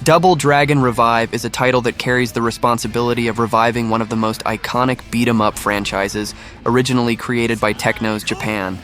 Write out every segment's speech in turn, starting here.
Double Dragon Revive is a title that carries the responsibility of reviving one of the most iconic beat-em-up franchises originally created by Technos Japan.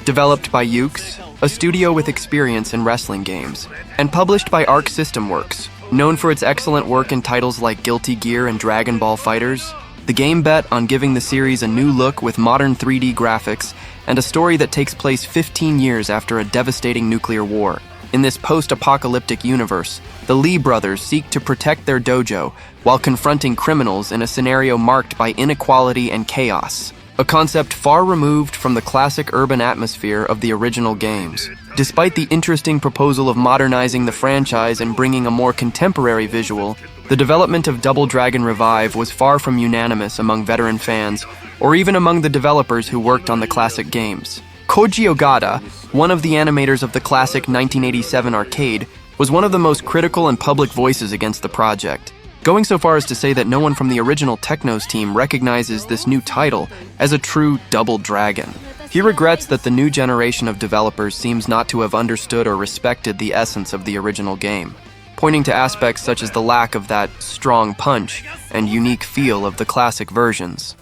Developed by Yuke's, a studio with experience in wrestling games, and published by Arc System Works, known for its excellent work in titles like Guilty Gear and Dragon Ball FighterZ, the game bet on giving the series a new look with modern 3D graphics and a story that takes place 15 years after a devastating nuclear war. In this post-apocalyptic universe, the Lee brothers seek to protect their dojo while confronting criminals in a scenario marked by inequality and chaos, a concept far removed from the classic urban atmosphere of the original games. Despite the interesting proposal of modernizing the franchise and bringing a more contemporary visual, the development of Double Dragon Revive was far from unanimous among veteran fans, or even among the developers who worked on the classic games. Koji Ogata, one of the animators of the classic 1987 arcade, was one of the most critical and public voices against the project, going so far as to say that no one from the original Technos team recognizes this new title as a true Double Dragon. He regrets that the new generation of developers seems not to have understood or respected the essence of the original game, pointing to aspects such as the lack of that strong punch and unique feel of the classic versions.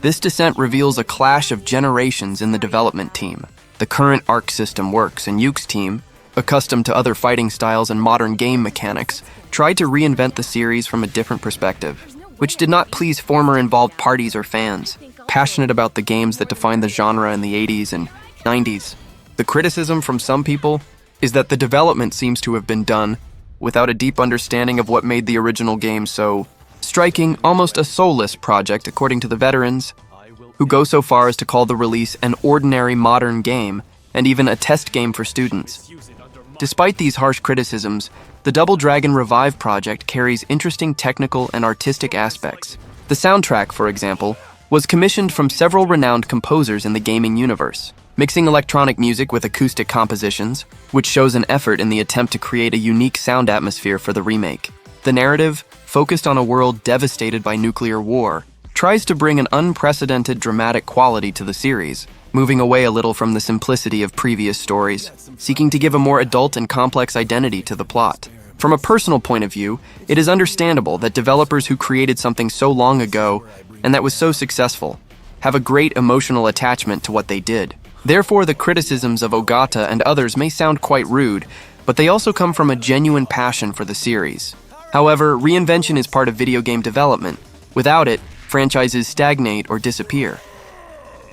This dissent reveals a clash of generations in the development team. The current Arc System Works and Yuke's team, accustomed to other fighting styles and modern game mechanics, tried to reinvent the series from a different perspective, which did not please former involved parties or fans, passionate about the games that defined the genre in the 80s and 90s. The criticism from some people is that the development seems to have been done without a deep understanding of what made the original game so striking, almost a soulless project, according to the veterans, who go so far as to call the release an ordinary modern game and even a test game for students. Despite these harsh criticisms, the Double Dragon Revive project carries interesting technical and artistic aspects. The soundtrack, for example, was commissioned from several renowned composers in the gaming universe, mixing electronic music with acoustic compositions, which shows an effort in the attempt to create a unique sound atmosphere for the remake. The narrative, focused on a world devastated by nuclear war, tries to bring an unprecedented dramatic quality to the series, moving away a little from the simplicity of previous stories, seeking to give a more adult and complex identity to the plot. From a personal point of view, it is understandable that developers who created something so long ago and that was so successful have a great emotional attachment to what they did. Therefore, the criticisms of Ogata and others may sound quite rude, but they also come from a genuine passion for the series. However, reinvention is part of video game development. Without it, franchises stagnate or disappear.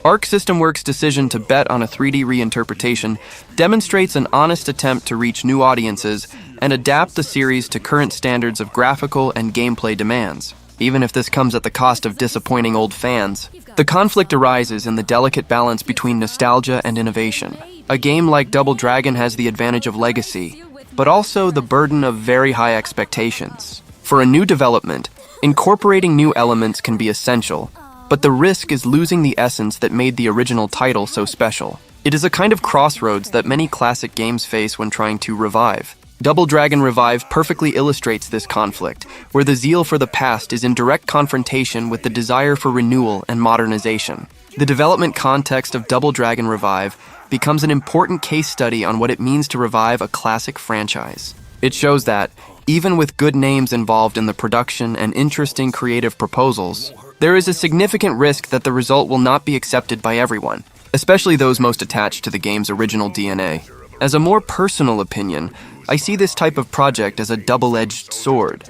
Arc System Works' decision to bet on a 3D reinterpretation demonstrates an honest attempt to reach new audiences and adapt the series to current standards of graphical and gameplay demands, even if this comes at the cost of disappointing old fans. The conflict arises in the delicate balance between nostalgia and innovation. A game like Double Dragon has the advantage of legacy, but also the burden of very high expectations. For a new development, incorporating new elements can be essential, but the risk is losing the essence that made the original title so special. It is a kind of crossroads that many classic games face when trying to revive. Double Dragon Revive perfectly illustrates this conflict, where the zeal for the past is in direct confrontation with the desire for renewal and modernization. The development context of Double Dragon Revive becomes an important case study on what it means to revive a classic franchise. It shows that, even with good names involved in the production and interesting creative proposals, there is a significant risk that the result will not be accepted by everyone, especially those most attached to the game's original DNA. As a more personal opinion, I see this type of project as a double-edged sword.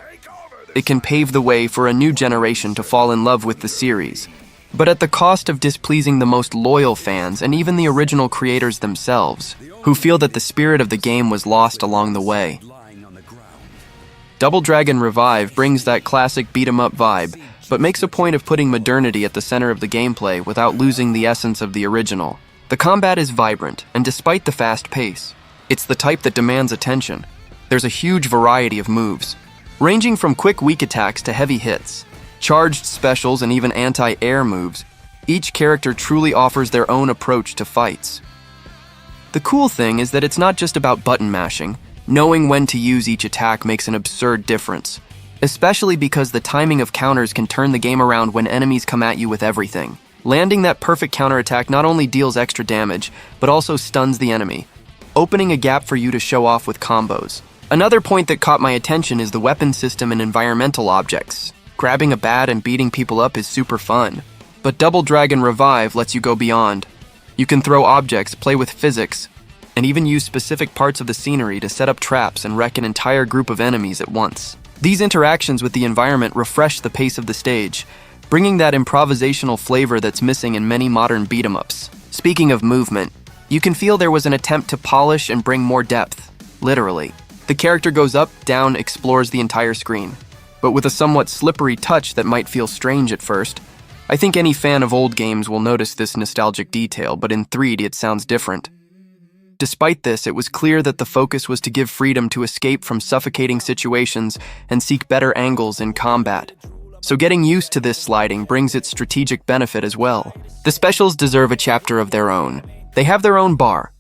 It can pave the way for a new generation to fall in love with the series, but at the cost of displeasing the most loyal fans and even the original creators themselves, who feel that the spirit of the game was lost along the way. Double Dragon Revive brings that classic beat-em-up vibe, but makes a point of putting modernity at the center of the gameplay without losing the essence of the original. The combat is vibrant, and despite the fast pace, it's the type that demands attention. There's a huge variety of moves, ranging from quick weak attacks to heavy hits, charged specials and even anti-air moves. Each character truly offers their own approach to fights. The cool thing is that it's not just about button mashing. Knowing when to use each attack makes an absurd difference, especially because the timing of counters can turn the game around when enemies come at you with everything. Landing that perfect counterattack not only deals extra damage, but also stuns the enemy, opening a gap for you to show off with combos. Another point that caught my attention is the weapon system and environmental objects. Grabbing a bat and beating people up is super fun, but Double Dragon Revive lets you go beyond. You can throw objects, play with physics, and even use specific parts of the scenery to set up traps and wreck an entire group of enemies at once. These interactions with the environment refresh the pace of the stage, bringing that improvisational flavor that's missing in many modern beat-em-ups. Speaking of movement, you can feel there was an attempt to polish and bring more depth, literally. The character goes up, down, explores the entire screen, but with a somewhat slippery touch that might feel strange at first. I think any fan of old games will notice this nostalgic detail, but in 3D it sounds different. Despite this, it was clear that the focus was to give freedom to escape from suffocating situations and seek better angles in combat. So getting used to this sliding brings its strategic benefit as well. The specials deserve a chapter of their own. They have their own bar.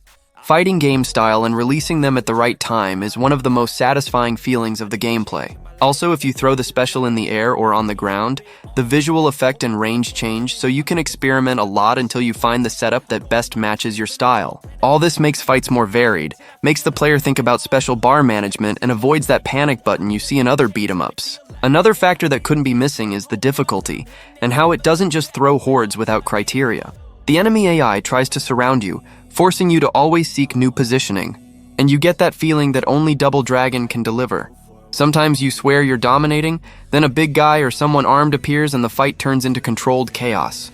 Fighting game style and releasing them at the right time is one of the most satisfying feelings of the gameplay. Also, if you throw the special in the air or on the ground, the visual effect and range change, so you can experiment a lot until you find the setup that best matches your style. All this makes fights more varied, makes the player think about special bar management, and avoids that panic button you see in other beat-em-ups. Another factor that couldn't be missing is the difficulty, and how it doesn't just throw hordes without criteria. The enemy AI tries to surround you, forcing you to always seek new positioning, and you get that feeling that only Double Dragon can deliver. Sometimes you swear you're dominating, then a big guy or someone armed appears and the fight turns into controlled chaos.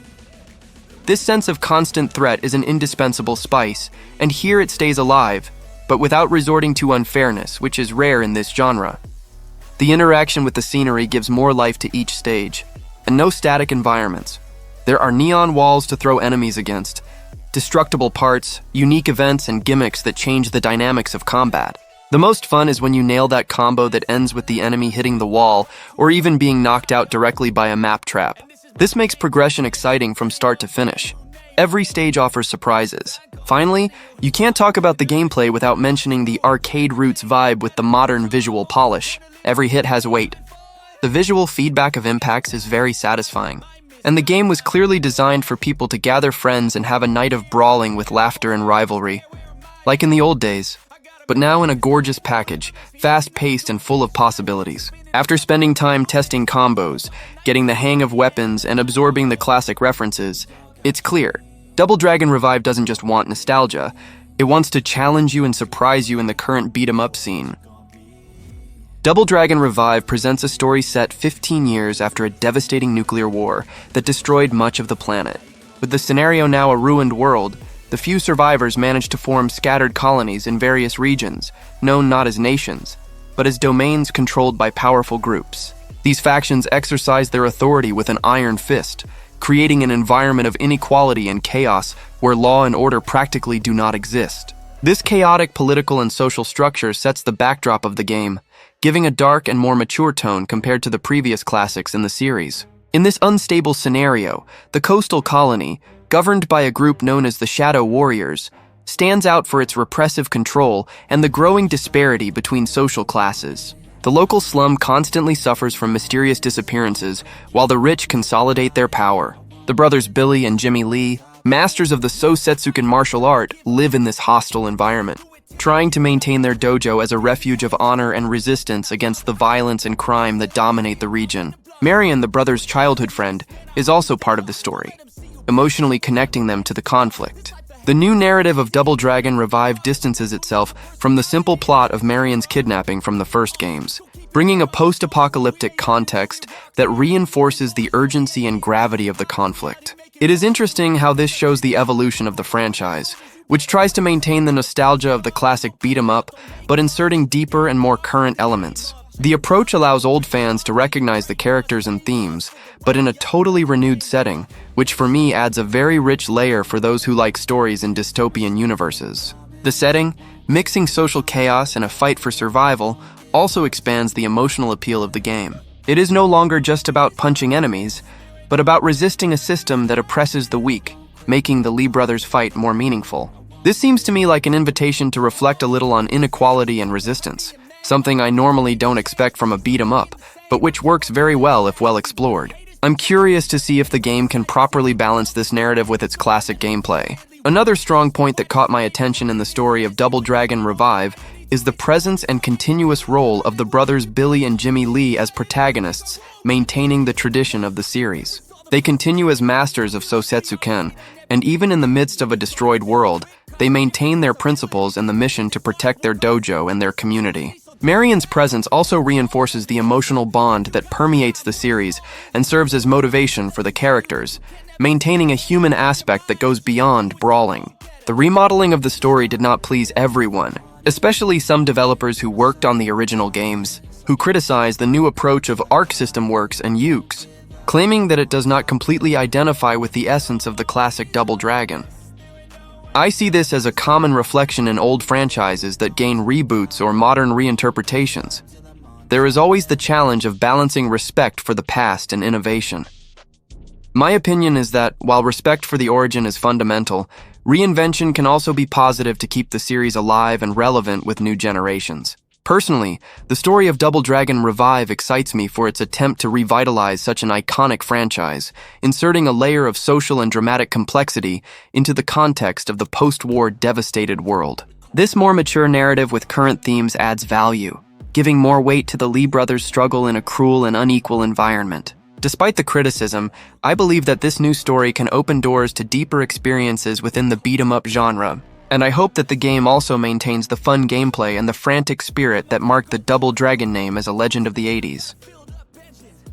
This sense of constant threat is an indispensable spice, and here it stays alive, but without resorting to unfairness, which is rare in this genre. The interaction with the scenery gives more life to each stage, and no static environments. There are neon walls to throw enemies against, destructible parts, unique events, and gimmicks that change the dynamics of combat. The most fun is when you nail that combo that ends with the enemy hitting the wall, or even being knocked out directly by a map trap. This makes progression exciting from start to finish. Every stage offers surprises. Finally, you can't talk about the gameplay without mentioning the arcade roots vibe with the modern visual polish. Every hit has weight. The visual feedback of impacts is very satisfying. And the game was clearly designed for people to gather friends and have a night of brawling with laughter and rivalry. Like in the old days. But now in a gorgeous package, fast-paced and full of possibilities. After spending time testing combos, getting the hang of weapons, and absorbing the classic references, it's clear. Double Dragon Revive doesn't just want nostalgia, it wants to challenge you and surprise you in the current beat-em-up scene. Double Dragon Revive presents a story set 15 years after a devastating nuclear war that destroyed much of the planet. With the scenario now a ruined world, the few survivors managed to form scattered colonies in various regions, known not as nations, but as domains controlled by powerful groups. These factions exercise their authority with an iron fist, creating an environment of inequality and chaos where law and order practically do not exist. This chaotic political and social structure sets the backdrop of the game, giving a dark and more mature tone compared to the previous classics in the series. In this unstable scenario, the coastal colony, governed by a group known as the Shadow Warriors, stands out for its repressive control and the growing disparity between social classes. The local slum constantly suffers from mysterious disappearances, while the rich consolidate their power. The brothers Billy and Jimmy Lee, masters of the Sosetsuken martial art, live in this hostile environment, trying to maintain their dojo as a refuge of honor and resistance against the violence and crime that dominate the region. Marion, the brothers' childhood friend, is also part of the story, emotionally connecting them to the conflict. The new narrative of Double Dragon Revive distances itself from the simple plot of Marion's kidnapping from the first games, bringing a post-apocalyptic context that reinforces the urgency and gravity of the conflict. It is interesting how this shows the evolution of the franchise, which tries to maintain the nostalgia of the classic beat-em-up, but inserting deeper and more current elements. The approach allows old fans to recognize the characters and themes, but in a totally renewed setting, which for me adds a very rich layer for those who like stories in dystopian universes. The setting, mixing social chaos and a fight for survival, also expands the emotional appeal of the game. It is no longer just about punching enemies, but about resisting a system that oppresses the weak, making the Lee brothers' fight more meaningful. This seems to me like an invitation to reflect a little on inequality and resistance, something I normally don't expect from a beat-em-up, but which works very well if well explored. I'm curious to see if the game can properly balance this narrative with its classic gameplay. Another strong point that caught my attention in the story of Double Dragon Revive is the presence and continuous role of the brothers Billy and Jimmy Lee as protagonists, maintaining the tradition of the series. They continue as masters of Sosetsuken, and even in the midst of a destroyed world, they maintain their principles and the mission to protect their dojo and their community. Marion's presence also reinforces the emotional bond that permeates the series and serves as motivation for the characters, maintaining a human aspect that goes beyond brawling. The remodeling of the story did not please everyone, especially some developers who worked on the original games, who criticized the new approach of Arc System Works and Ukes, claiming that it does not completely identify with the essence of the classic Double Dragon. I see this as a common reflection in old franchises that gain reboots or modern reinterpretations. There is always the challenge of balancing respect for the past and innovation. My opinion is that, while respect for the origin is fundamental, reinvention can also be positive to keep the series alive and relevant with new generations. Personally, the story of Double Dragon Revive excites me for its attempt to revitalize such an iconic franchise, inserting a layer of social and dramatic complexity into the context of the post-war devastated world. This more mature narrative with current themes adds value, giving more weight to the Lee brothers' struggle in a cruel and unequal environment. Despite the criticism, I believe that this new story can open doors to deeper experiences within the beat-em-up genre, and I hope that the game also maintains the fun gameplay and the frantic spirit that marked the Double Dragon name as a legend of the 80s.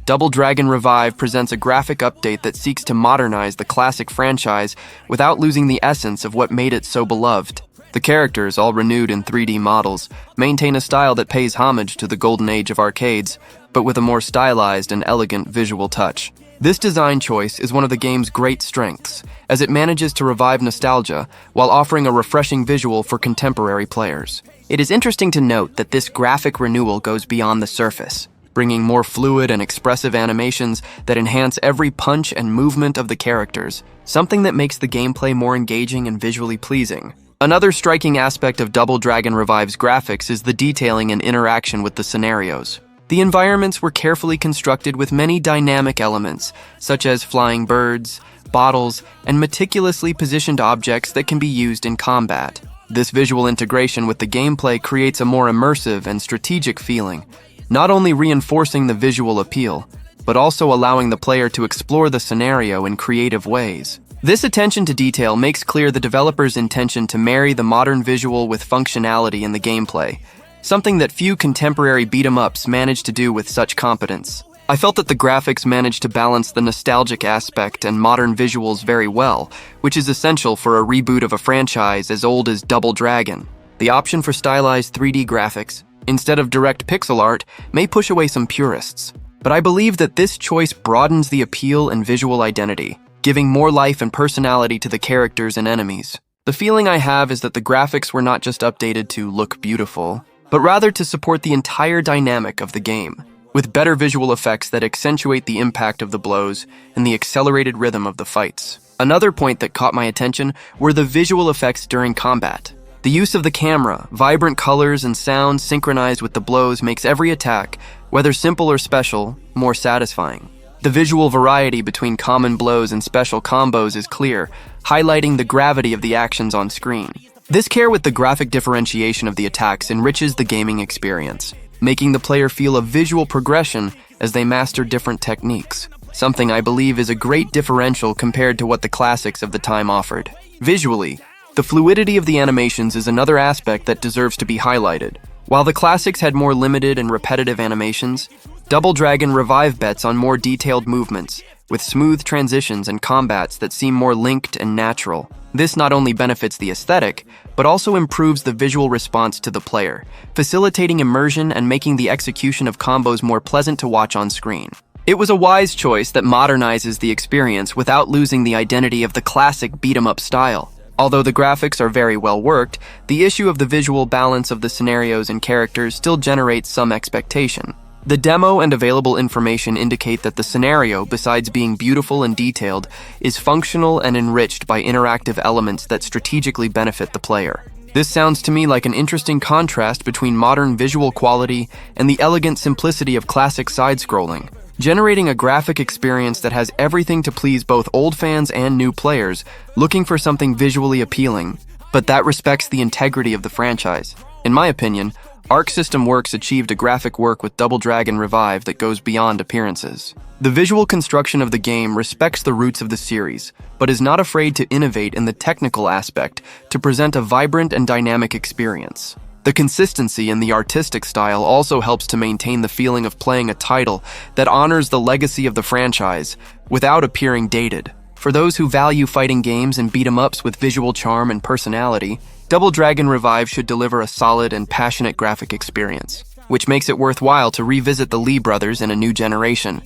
Double Dragon Revive presents a graphic update that seeks to modernize the classic franchise without losing the essence of what made it so beloved. The characters, all renewed in 3D models, maintain a style that pays homage to the golden age of arcades, but with a more stylized and elegant visual touch. This design choice is one of the game's great strengths, as it manages to revive nostalgia while offering a refreshing visual for contemporary players. It is interesting to note that this graphic renewal goes beyond the surface, bringing more fluid and expressive animations that enhance every punch and movement of the characters, something that makes the gameplay more engaging and visually pleasing. Another striking aspect of Double Dragon Revive's graphics is the detailing and interaction with the scenarios. The environments were carefully constructed with many dynamic elements, such as flying birds, bottles, and meticulously positioned objects that can be used in combat. This visual integration with the gameplay creates a more immersive and strategic feeling, not only reinforcing the visual appeal, but also allowing the player to explore the scenario in creative ways. This attention to detail makes clear the developer's intention to marry the modern visual with functionality in the gameplay, something that few contemporary beat-em-ups manage to do with such competence. I felt that the graphics managed to balance the nostalgic aspect and modern visuals very well, which is essential for a reboot of a franchise as old as Double Dragon. The option for stylized 3D graphics, instead of direct pixel art, may push away some purists, but I believe that this choice broadens the appeal and visual identity, giving more life and personality to the characters and enemies. The feeling I have is that the graphics were not just updated to look beautiful, but rather to support the entire dynamic of the game, with better visual effects that accentuate the impact of the blows and the accelerated rhythm of the fights. Another point that caught my attention were the visual effects during combat. The use of the camera, vibrant colors, and sounds synchronized with the blows makes every attack, whether simple or special, more satisfying. The visual variety between common blows and special combos is clear, highlighting the gravity of the actions on screen. This care with the graphic differentiation of the attacks enriches the gaming experience, making the player feel a visual progression as they master different techniques, something I believe is a great differential compared to what the classics of the time offered. Visually, the fluidity of the animations is another aspect that deserves to be highlighted. While the classics had more limited and repetitive animations, Double Dragon Revive bets on more detailed movements, with smooth transitions and combats that seem more linked and natural. This not only benefits the aesthetic, but also improves the visual response to the player, facilitating immersion and making the execution of combos more pleasant to watch on screen. It was a wise choice that modernizes the experience without losing the identity of the classic beat-em-up style. Although the graphics are very well worked, the issue of the visual balance of the scenarios and characters still generates some expectation. The demo and available information indicate that the scenario, besides being beautiful and detailed, is functional and enriched by interactive elements that strategically benefit the player. This sounds to me like an interesting contrast between modern visual quality and the elegant simplicity of classic side-scrolling, generating a graphic experience that has everything to please both old fans and new players looking for something visually appealing, but that respects the integrity of the franchise. In my opinion, Arc System Works achieved a graphic work with Double Dragon Revive that goes beyond appearances. The visual construction of the game respects the roots of the series, but is not afraid to innovate in the technical aspect to present a vibrant and dynamic experience. The consistency in the artistic style also helps to maintain the feeling of playing a title that honors the legacy of the franchise without appearing dated. For those who value fighting games and beat-em-ups with visual charm and personality, Double Dragon Revive should deliver a solid and passionate graphic experience, which makes it worthwhile to revisit the Lee brothers in a new generation.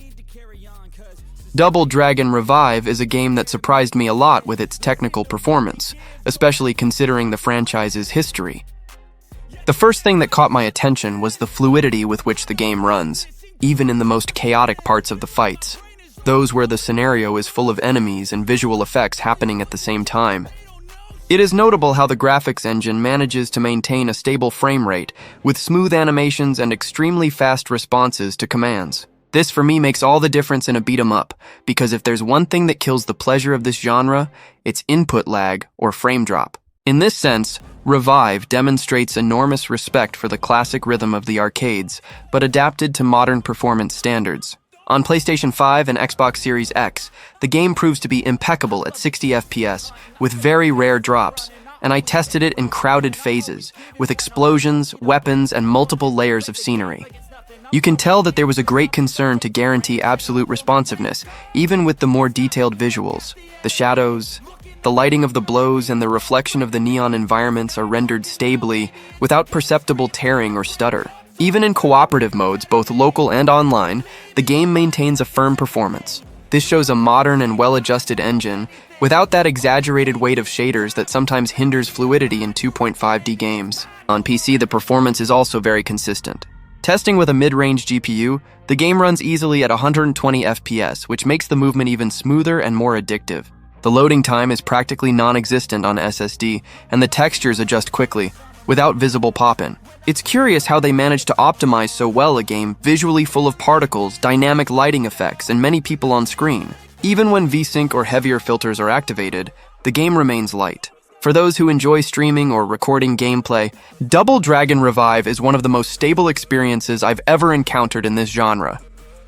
Double Dragon Revive is a game that surprised me a lot with its technical performance, especially considering the franchise's history. The first thing that caught my attention was the fluidity with which the game runs, even in the most chaotic parts of the fights. Those where the scenario is full of enemies and visual effects happening at the same time. It is notable how the graphics engine manages to maintain a stable frame rate, with smooth animations and extremely fast responses to commands. This for me makes all the difference in a beat-em-up, because if there's one thing that kills the pleasure of this genre, it's input lag or frame drop. In this sense, Revive demonstrates enormous respect for the classic rhythm of the arcades, but adapted to modern performance standards. On PlayStation 5 and Xbox Series X, the game proves to be impeccable at 60 FPS, with very rare drops, and I tested it in crowded phases, with explosions, weapons, and multiple layers of scenery. You can tell that there was a great concern to guarantee absolute responsiveness, even with the more detailed visuals. The shadows, the lighting of the blows, and the reflection of the neon environments are rendered stably, without perceptible tearing or stutter. Even in cooperative modes, both local and online, the game maintains a firm performance. This shows a modern and well-adjusted engine, without that exaggerated weight of shaders that sometimes hinders fluidity in 2.5D games. On PC, the performance is also very consistent. Testing with a mid-range GPU, the game runs easily at 120 FPS, which makes the movement even smoother and more addictive. The loading time is practically non-existent on SSD, and the textures adjust quickly, without visible pop-in. It's curious how they managed to optimize so well a game visually full of particles, dynamic lighting effects, and many people on screen. Even when VSync or heavier filters are activated, the game remains light. For those who enjoy streaming or recording gameplay, Double Dragon Revive is one of the most stable experiences I've ever encountered in this genre.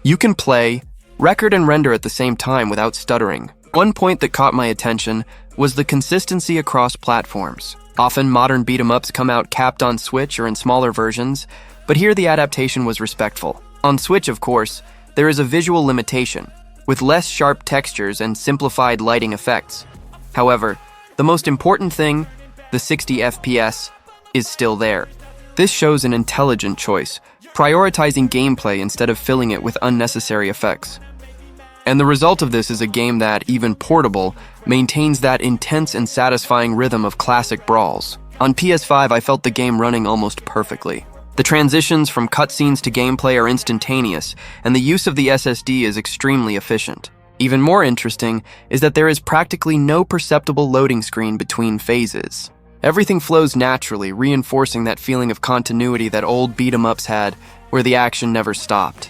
You can play, record, and render at the same time without stuttering. One point that caught my attention was the consistency across platforms. Often modern beat-em-ups come out capped on Switch or in smaller versions, but here the adaptation was respectful. On Switch, of course, there is a visual limitation, with less sharp textures and simplified lighting effects. However, the most important thing, the 60 FPS, is still there. This shows an intelligent choice, prioritizing gameplay instead of filling it with unnecessary effects. And the result of this is a game that, even portable, maintains that intense and satisfying rhythm of classic brawls. On PS5, I felt the game running almost perfectly. The transitions from cutscenes to gameplay are instantaneous, and the use of the SSD is extremely efficient. Even more interesting is that there is practically no perceptible loading screen between phases. Everything flows naturally, reinforcing that feeling of continuity that old beat-em-ups had, where the action never stopped.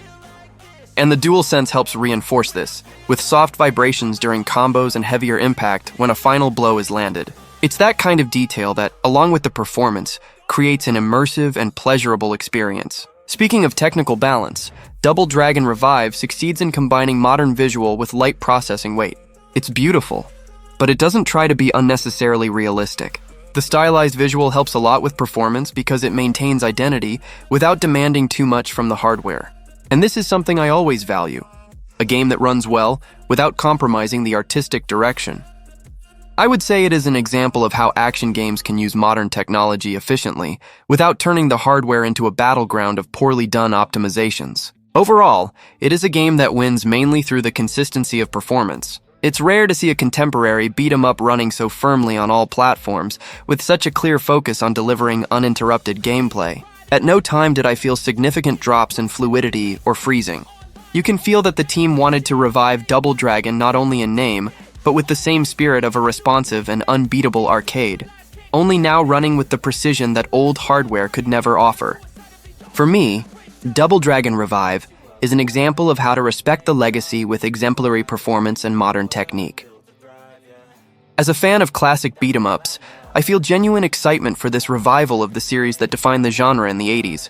And the DualSense helps reinforce this, with soft vibrations during combos and heavier impact when a final blow is landed. It's that kind of detail that, along with the performance, creates an immersive and pleasurable experience. Speaking of technical balance, Double Dragon Revive succeeds in combining modern visual with light processing weight. It's beautiful, but it doesn't try to be unnecessarily realistic. The stylized visual helps a lot with performance because it maintains identity without demanding too much from the hardware. And this is something I always value, a game that runs well without compromising the artistic direction. I would say it is an example of how action games can use modern technology efficiently without turning the hardware into a battleground of poorly done optimizations. Overall, it is a game that wins mainly through the consistency of performance. It's rare to see a contemporary beat-em-up running so firmly on all platforms with such a clear focus on delivering uninterrupted gameplay. At no time did I feel significant drops in fluidity or freezing. You can feel that the team wanted to revive Double Dragon not only in name, but with the same spirit of a responsive and unbeatable arcade, only now running with the precision that old hardware could never offer. For me, Double Dragon Revive is an example of how to respect the legacy with exemplary performance and modern technique. As a fan of classic beat-em-ups, I feel genuine excitement for this revival of the series that defined the genre in the 80s.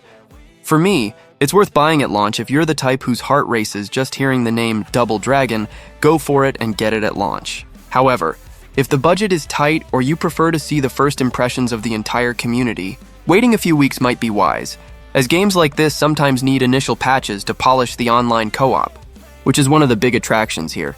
For me, it's worth buying at launch. If you're the type whose heart races just hearing the name Double Dragon, go for it and get it at launch. However, if the budget is tight or you prefer to see the first impressions of the entire community, waiting a few weeks might be wise, as games like this sometimes need initial patches to polish the online co-op, which is one of the big attractions here.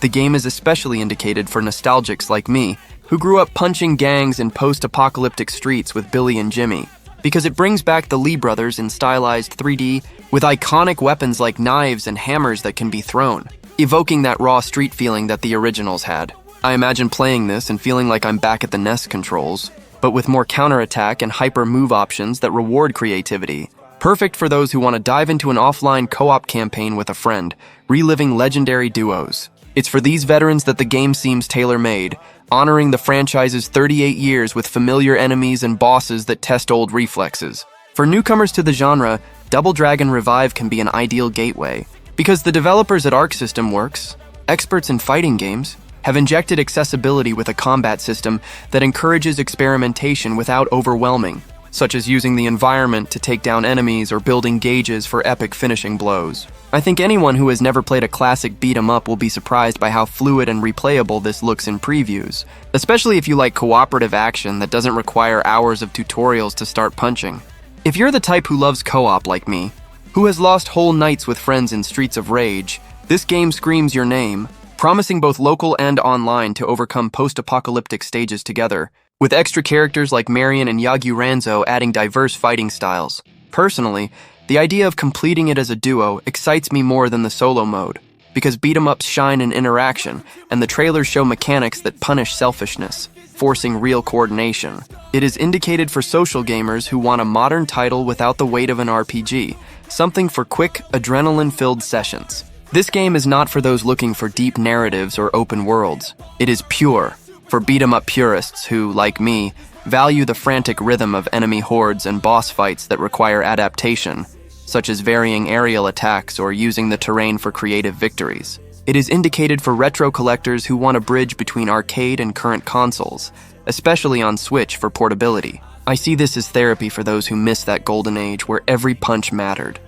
The game is especially indicated for nostalgics like me, who grew up punching gangs in post-apocalyptic streets with Billy and Jimmy, because it brings back the Lee brothers in stylized 3D with iconic weapons like knives and hammers that can be thrown, evoking that raw street feeling that the originals had. I imagine playing this and feeling like I'm back at the NES controls, but with more counterattack and hyper move options that reward creativity. Perfect for those who want to dive into an offline co-op campaign with a friend, reliving legendary duos. It's for these veterans that the game seems tailor-made, honoring the franchise's 38 years with familiar enemies and bosses that test old reflexes. For newcomers to the genre, Double Dragon Revive can be an ideal gateway, because the developers at Arc System Works, experts in fighting games, have injected accessibility with a combat system that encourages experimentation without overwhelming, such as using the environment to take down enemies or building gauges for epic finishing blows. I think anyone who has never played a classic beat-em-up will be surprised by how fluid and replayable this looks in previews, especially if you like cooperative action that doesn't require hours of tutorials to start punching. If you're the type who loves co-op like me, who has lost whole nights with friends in Streets of Rage, this game screams your name, promising both local and online to overcome post-apocalyptic stages together, with extra characters like Marion and Yagyu Ranzo adding diverse fighting styles. Personally, the idea of completing it as a duo excites me more than the solo mode, because beat-em-ups shine in interaction, and the trailers show mechanics that punish selfishness, forcing real coordination. It is indicated for social gamers who want a modern title without the weight of an RPG, something for quick, adrenaline-filled sessions. This game is not for those looking for deep narratives or open worlds. It is pure, for beat-em-up purists who, like me, value the frantic rhythm of enemy hordes and boss fights that require adaptation, such as varying aerial attacks or using the terrain for creative victories. It is indicated for retro collectors who want a bridge between arcade and current consoles, especially on Switch for portability. I see this as therapy for those who miss that golden age where every punch mattered.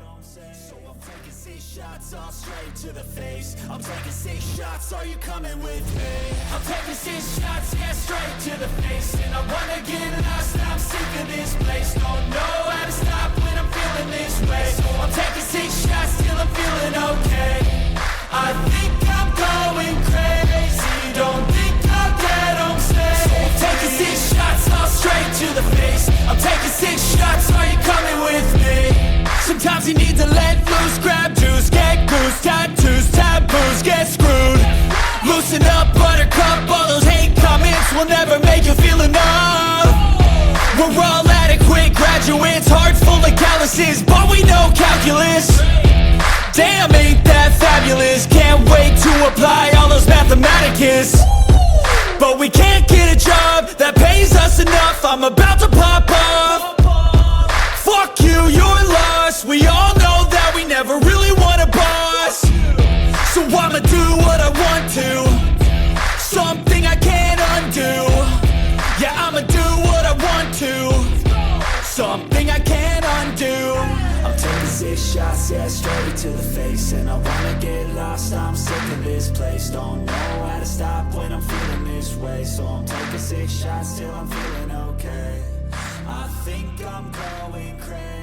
I'm taking 6 shots, are you coming with me? I'm taking 6 shots, yeah, straight to the face. And I wanna get lost, I'm sick of this place. Don't know how to stop when I'm feeling this way. So I'm taking 6 shots till I'm feeling okay. I think I'm going crazy, don't think I'll get home safe. So I'm taking 6 shots, all straight to the face. I'm taking 6 shots, are you coming with me? Sometimes you need to let loose, grab juice, get goose, tattoos, taboos, get screwed. Loosen up, buttercup, all those hate comments will never make you feel enough. We're all adequate graduates, hearts full of calluses, but we know calculus. Damn, ain't that fabulous? Can't wait to apply all those mathematicus. But we can't get a job that pays us enough. I'm about to pop off. Fuck you, you're lost. We all know that we never really want a boss. So I'ma do what I want to, something I can't undo. Yeah, I'ma do what I want to, something I can't undo. I'm taking 6 shots, yeah, straight to the face. And I wanna get lost, I'm sick of this place. Don't know how to stop when I'm feeling this way. So I'm taking 6 shots till I'm feeling okay. I think I'm going crazy.